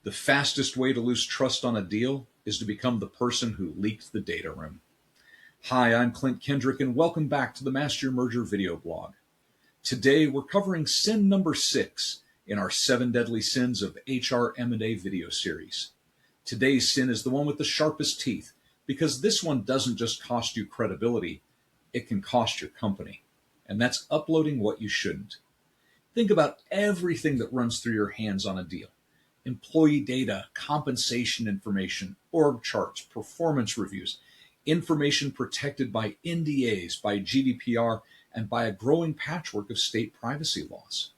The fastest way to lose trust on a deal is to become the person who leaked the data room. Hi, I'm Klint Kendrick, and welcome back to the Master Your Merger video blog. Today, we're covering sin number 6 in our 7 Deadly Sins of HR M&A video series. Today's sin is the one with the sharpest teeth, because this one doesn't just cost you credibility, it can cost your company. And that's uploading what you shouldn't. Think about everything that runs through your hands on a deal. Employee data, compensation information, org charts, performance reviews, information protected by NDAs, by GDPR, and by a growing patchwork of state privacy laws.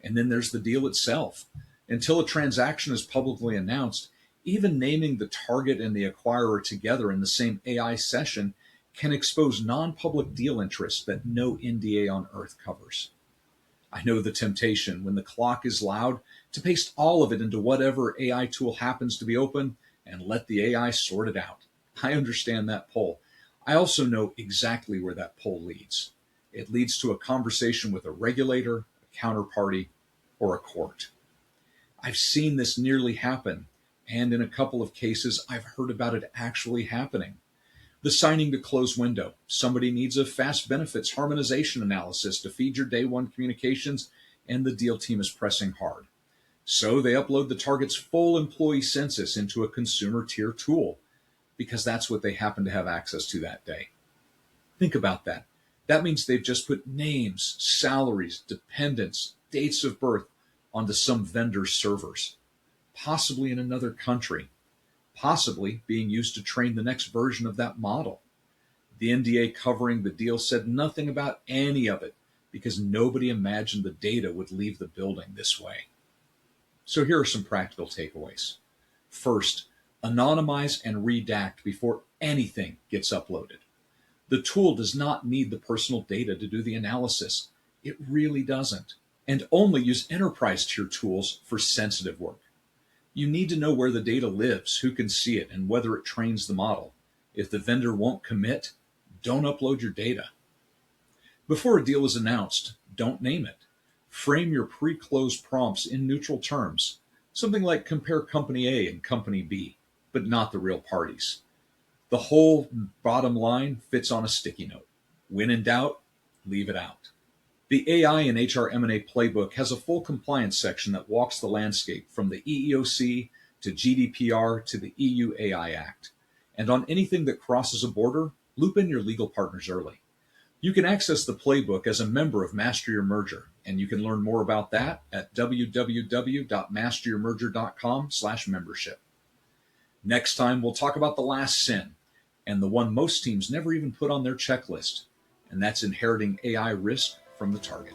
And then there's the deal itself. Until a transaction is publicly announced, even naming the target and the acquirer together in the same AI session can expose non-public deal interests that no NDA on earth covers. I know the temptation when the clock is loud to paste all of it into whatever AI tool happens to be open and let the AI sort it out. I understand that pull. I also know exactly where that pull leads. It leads to a conversation with a regulator, a counterparty, or a court. I've seen this nearly happen, and in a couple of cases, I've heard about it actually happening. The signing to close window. Somebody needs a fast benefits harmonization analysis to feed your day one communications, and the deal team is pressing hard. So they upload the target's full employee census into a consumer tier tool, because that's what they happen to have access to that day. Think about that. That means they've just put names, salaries, dependents, dates of birth onto some vendor's servers, possibly in another country, possibly being used to train the next version of that model. The NDA covering the deal said nothing about any of it because nobody imagined the data would leave the building this way. So here are some practical takeaways. First, anonymize and redact before anything gets uploaded. The tool does not need the personal data to do the analysis. It really doesn't. And only use enterprise tier tools for sensitive work. You need to know where the data lives, who can see it, and whether it trains the model. If the vendor won't commit, don't upload your data. Before a deal is announced, don't name it. Frame your pre-close prompts in neutral terms, something like compare company A and company B, but not the real parties. The whole bottom line fits on a sticky note. When in doubt, leave it out. The AI in HR M&A playbook has a full compliance section that walks the landscape from the EEOC to GDPR to the EU AI Act. And on anything that crosses a border, loop in your legal partners early. You can access the playbook as a member of Master Your Merger, and you can learn more about that at www.masteryourmerger.com/membership. Next time, we'll talk about the last sin, and the one most teams never even put on their checklist, and that's inheriting AI risk from the target.